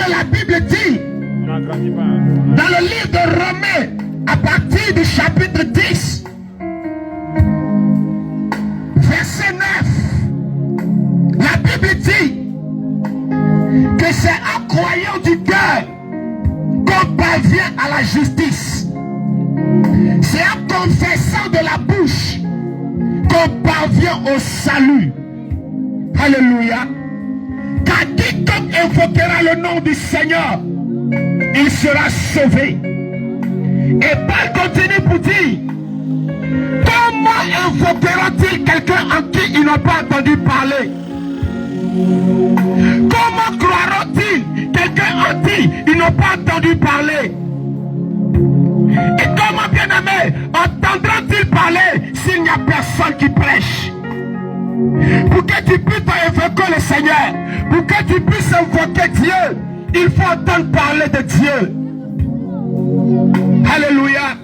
Bien-aimé, la Bible dit, dans le livre de Romains, à partir du chapitre 10, verset 9, la Bible dit que c'est en croyant du cœur qu'on parvient à la justice. C'est en confessant de la bouche qu'on parvient au salut. Alléluia. Car quiconque invoquera le nom du Seigneur, il sera sauvé. Et Paul continue pour dire, comment invoquera-t-il quelqu'un en qui ils n'ont pas entendu parler? Comment croiront-ils quelqu'un en qui ils n'ont pas entendu parler? Et comment, bien-aimé, entendront-ils parler s'il n'y a personne qui prêche? Pour que tu puisses invoquer le Seigneur, pour que tu puisses invoquer Dieu, il faut entendre parler de Dieu. Alléluia.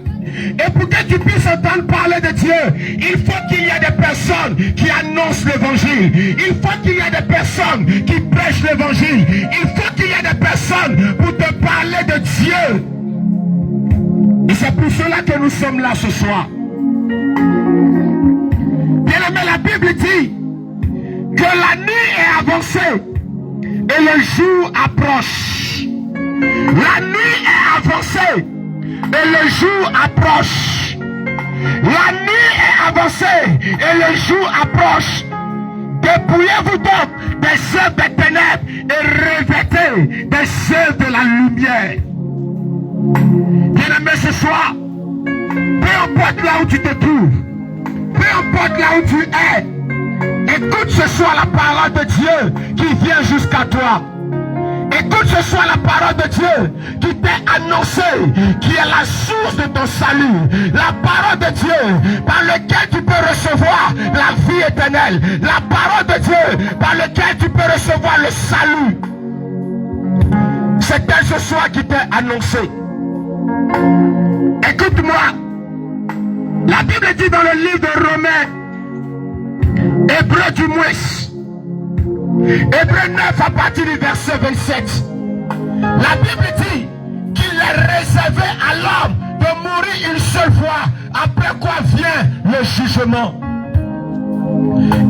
Et pour que tu puisses entendre parler de Dieu, il faut qu'il y ait des personnes qui annoncent l'évangile. Il faut qu'il y ait des personnes qui prêchent l'évangile. Il faut qu'il y ait des personnes pour te parler de Dieu. Et c'est pour cela que nous sommes là ce soir. Bien-aimé, la Bible dit que la nuit est avancée et le jour approche. La nuit est avancée et le jour approche. La nuit est avancée et le jour approche. Dépouillez-vous donc des œuvres des ténèbres et revêtez des œuvres de la lumière. Bien-aimé, ce soir, peu importe là où tu te trouves, peu importe là où tu es, écoute ce soir la parole de Dieu qui vient jusqu'à toi. Écoute ce soir la parole de Dieu qui t'est annoncée, qui est la source de ton salut. La parole de Dieu par laquelle tu peux recevoir la vie éternelle. La parole de Dieu par laquelle tu peux recevoir le salut. C'est elle ce soir qui t'est annoncée. Écoute-moi. La Bible dit dans le livre de Romains, Hébreux du moins, Hébreux 9 à partir du verset 27. La Bible dit qu'il est réservé à l'homme de mourir une seule fois, après quoi vient le jugement.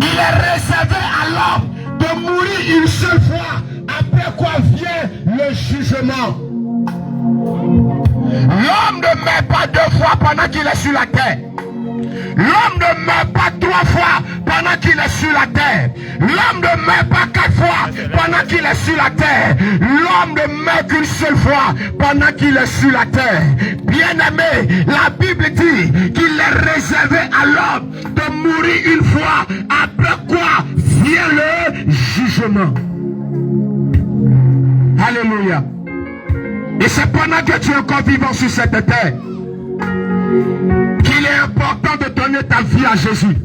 Il est réservé à l'homme de mourir une seule fois, après quoi vient le jugement. L'homme ne meurt pas deux fois pendant qu'il est sur la terre. L'homme ne meurt pas trois fois pendant qu'il est sur la terre. L'homme ne meurt pas quatre fois pendant qu'il est sur la terre. L'homme ne meurt qu'une seule fois pendant qu'il est sur la terre. Bien-aimé, la Bible dit qu'il est réservé à l'homme de mourir une fois, après quoi vient le jugement. Alléluia. Et c'est pendant que tu es encore vivant sur cette terre qu'il est important de donner ta vie à Jésus.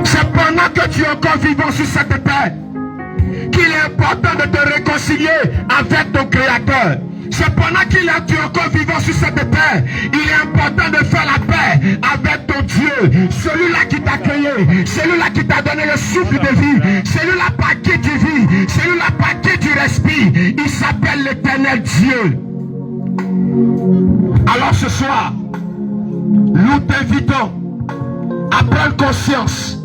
C'est pendant que tu es encore vivant sur cette terre qu'il est important de te réconcilier avec ton Créateur. C'est pendant qu'il est tu es encore vivant sur cette terre, il est important de faire la paix avec ton Dieu, celui-là qui t'a créé, celui-là qui t'a donné le souffle de vie, celui-là par qui tu vis, celui-là par qui tu respires. Il s'appelle l'Éternel Dieu. Alors ce soir, nous t'invitons à prendre conscience.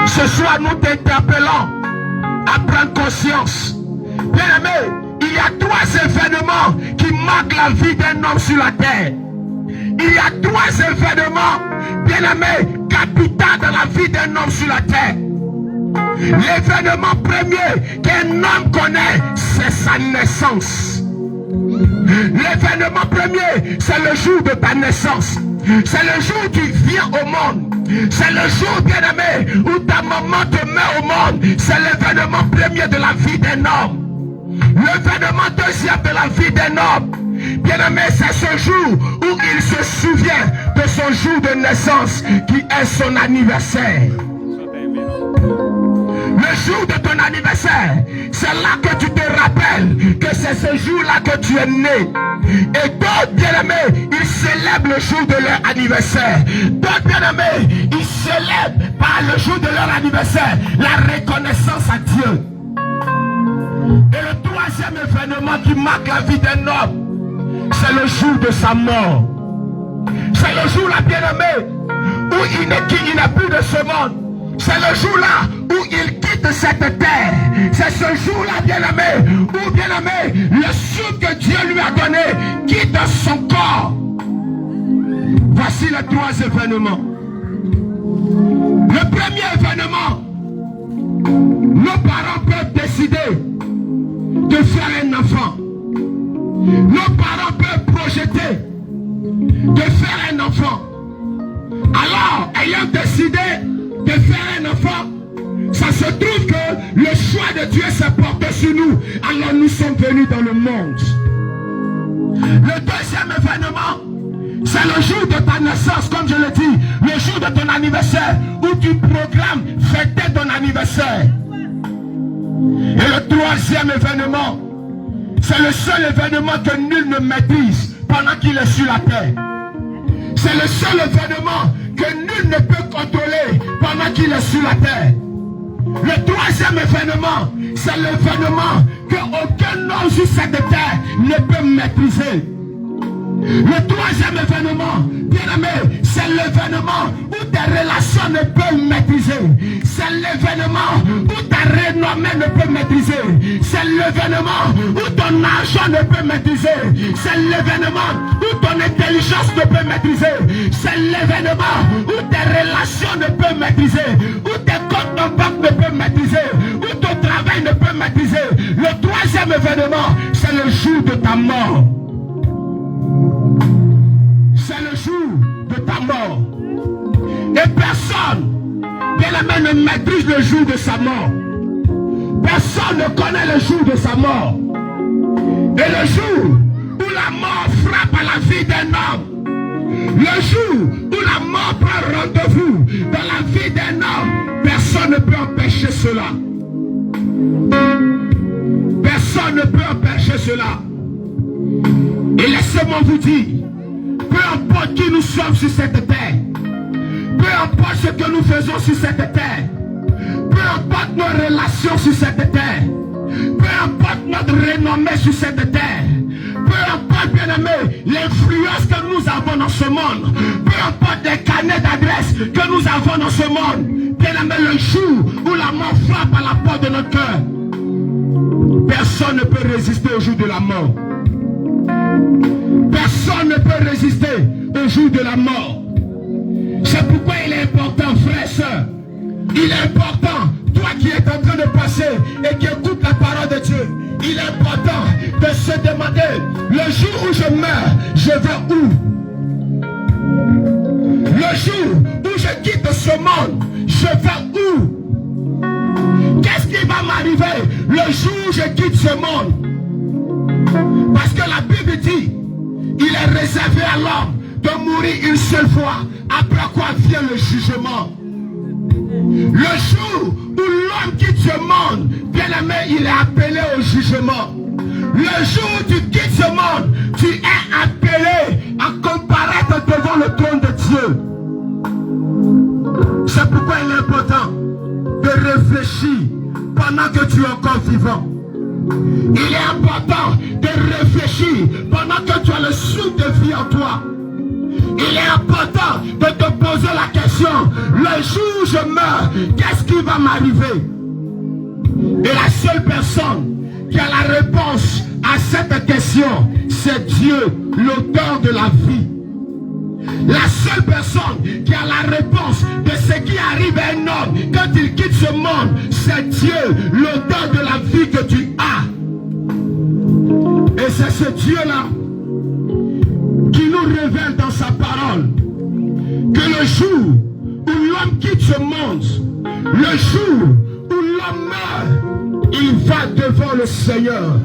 Ce soir, nous t'interpellons à prendre conscience. Bien-aimé, il y a trois événements qui marquent la vie d'un homme sur la terre. Il y a trois événements, bien-aimé, capitaux dans la vie d'un homme sur la terre. L'événement premier qu'un homme connaît, c'est sa naissance. L'événement premier, c'est le jour de ta naissance. C'est le jour où tu viens au monde. C'est le jour, bien-aimé, où ta maman te met au monde. C'est l'événement premier de la vie d'un homme. L'événement deuxième de la vie d'un homme, bien-aimé, c'est ce jour où il se souvient de son jour de naissance qui est son anniversaire. Le jour de ton anniversaire, c'est là que tu te rappelles que c'est ce jour-là que tu es né. Et d'autres, bien-aimés, ils célèbrent le jour de leur anniversaire. D'autres, bien-aimés, ils célèbrent par le jour de leur anniversaire la reconnaissance à Dieu. Et le troisième troisième événement qui marque la vie d'un homme, c'est le jour de sa mort. C'est le jour là, bien-aimé, où il n'a plus de ce monde. C'est le jour là où il quitte cette terre. C'est ce jour là, bien-aimé, où, bien-aimé, le souffle que Dieu lui a donné quitte son corps. Voici les trois événements. Le premier événement, nos parents peuvent décider de faire un enfant. Nos parents peuvent projeter de faire un enfant. Alors, ayant décidé de faire un enfant, ça se trouve que le choix de Dieu s'est porté sur nous. Alors nous sommes venus dans le monde. Le deuxième événement, c'est le jour de ta naissance, comme je l'ai dit, le jour de ton anniversaire, où tu proclames fêter ton anniversaire. Et le troisième événement, c'est le seul événement que nul ne maîtrise pendant qu'il est sur la terre. C'est le seul événement que nul ne peut contrôler pendant qu'il est sur la terre. Le troisième événement, c'est l'événement qu'aucun homme sur cette terre ne peut maîtriser. Le troisième événement, bien aimé, c'est l'événement où tes relations ne peuvent maîtriser. C'est l'événement où ta renommée ne peut maîtriser. C'est l'événement où ton argent ne peut maîtriser. C'est l'événement où ton intelligence ne peut maîtriser. C'est l'événement où tes relations ne peuvent maîtriser. Où tes comptes en banque ne peuvent maîtriser. Où ton travail ne peut maîtriser. Le troisième événement, c'est le jour de ta mort. C'est le jour de ta mort. Et personne, bien-aimé, ne maîtrise le jour de sa mort. Personne ne connaît le jour de sa mort. Et le jour où la mort frappe à la vie d'un homme, le jour où la mort prend rendez-vous dans la vie d'un homme, personne ne peut empêcher cela. Personne ne peut empêcher cela. Et laissez-moi vous dire, peu importe qui nous sommes sur cette terre, peu importe ce que nous faisons sur cette terre, peu importe nos relations sur cette terre, peu importe notre renommée sur cette terre, peu importe, bien aimé, l'influence que nous avons dans ce monde, peu importe les carnets d'adresse que nous avons dans ce monde, bien aimé, le jour où la mort frappe à la porte de notre cœur, personne ne peut résister au jour de la mort. Personne ne peut résister au jour de la mort. C'est pourquoi il est important, frère et soeur, il est important, toi qui es en train de passer et qui écoute la parole de Dieu, il est important de se demander, le jour où je meurs, je vais où? Le jour où je quitte ce monde, je vais où? Qu'est-ce qui va m'arriver le jour où je quitte ce monde? Parce que la Bible dit, il est réservé à l'homme de mourir une seule fois, après quoi vient le jugement. Le jour où l'homme quitte ce monde, bien aimé, il est appelé au jugement. Le jour où tu quittes ce monde, tu es appelé à comparaître devant le trône de Dieu. C'est pourquoi il est important de réfléchir pendant que tu es encore vivant. Il est important de réfléchir pendant que tu as le souffle de vie en toi. Il est important de te poser la question, le jour où je meurs, qu'est-ce qui va m'arriver? Et la seule personne qui a la réponse à cette question, c'est Dieu, l'auteur de la vie. La seule personne qui a la réponse de ce qui arrive à un homme quand il quitte ce monde, c'est Dieu, l'auteur de la vie que tu as. Et c'est ce Dieu-là qui nous révèle dans sa parole que le jour où l'homme quitte ce monde, le jour où l'homme meurt, il va devant le Seigneur.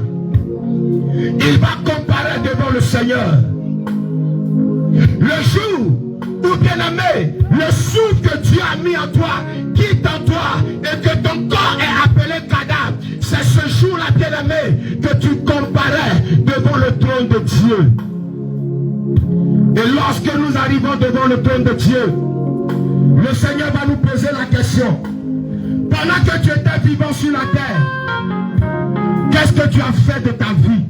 Il va comparer devant le Seigneur. Le jour où, bien-aimé, le souffle que Dieu a mis en toi, quitte en toi, et que ton corps est appelé cadavre, c'est ce jour-là, bien-aimé, que tu comparais devant le trône de Dieu. Et lorsque nous arrivons devant le trône de Dieu, le Seigneur va nous poser la question. Pendant que tu étais vivant sur la terre, qu'est-ce Qu'est-ce que tu as fait de ta vie?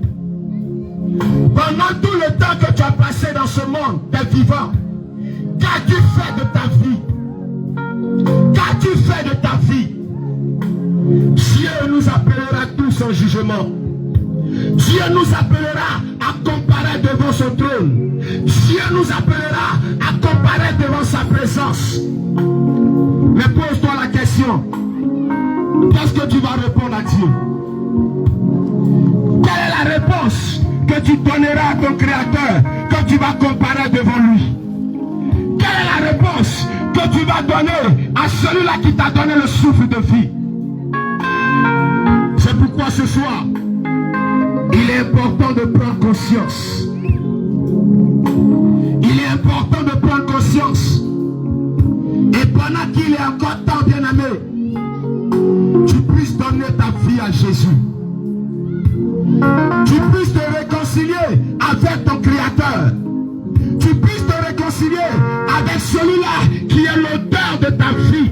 Pendant tout le temps que tu as passé dans ce monde, t'es vivant. Qu'as-tu fait de ta vie? Qu'as-tu fait de ta vie? Dieu nous appellera tous en jugement. Dieu nous appellera à comparaître devant son trône. Dieu nous appellera à comparaître devant sa présence. Mais pose-toi la question. Qu'est-ce que tu vas répondre à Dieu? Quelle est la réponse que tu donneras à ton Créateur quand tu vas comparer devant lui? Quelle est la réponse que tu vas donner à celui-là qui t'a donné le souffle de vie? C'est pourquoi ce soir, il est important de prendre conscience. Il est important de prendre conscience. Et pendant qu'il est encore temps, bien-aimé, tu puisses donner ta vie à Jésus. Tu puisses te réconcilier avec ton Créateur. Tu puisses te réconcilier avec celui-là qui est l'auteur de ta vie.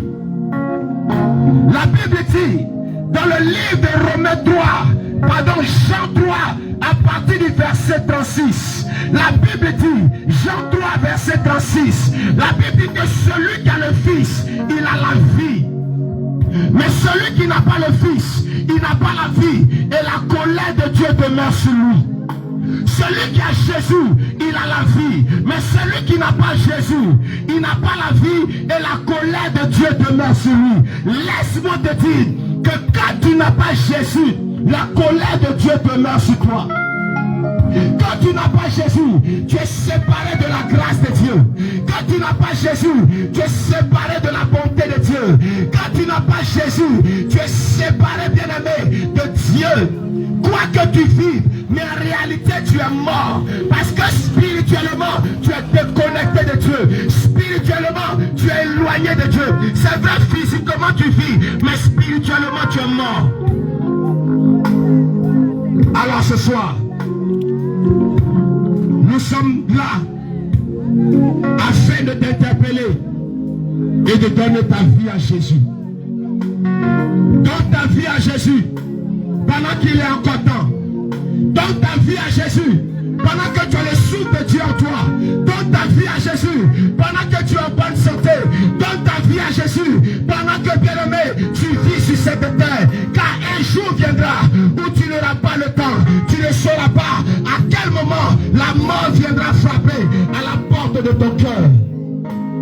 La Bible dit, dans le livre de Romains 3, pardon, Jean 3, à partir du verset 36, la Bible dit, Jean 3, verset 36, la Bible dit que celui qui a le Fils, il a la vie. Mais celui qui n'a pas le Fils, il n'a pas la vie, et la colère de Dieu demeure sur lui. Celui qui a Jésus, il a la vie. Mais celui qui n'a pas Jésus, il n'a pas la vie, et la colère de Dieu demeure sur lui. Laisse-moi te dire que quand tu n'as pas Jésus, la colère de Dieu demeure sur toi. Quand tu n'as pas Jésus, tu es séparé de la grâce de Dieu. Quand tu n'as pas Jésus, tu es séparé de la bonté de Dieu. Quand tu n'as pas Jésus, tu es séparé, bien-aimé, de Dieu. Quoi que tu vives, mais en réalité tu es mort. Parce que spirituellement, tu es déconnecté de Dieu. Spirituellement, tu es éloigné de Dieu. C'est vrai, physiquement tu vis, mais spirituellement tu es mort. Alors ce soir, nous sommes là afin de t'interpeller et de donner ta vie à Jésus. Donne ta vie à Jésus pendant qu'il est encore temps. Donne ta vie à Jésus pendant que tu as le souffle de Dieu en toi. Donne ta vie à Jésus pendant que tu es en bonne santé.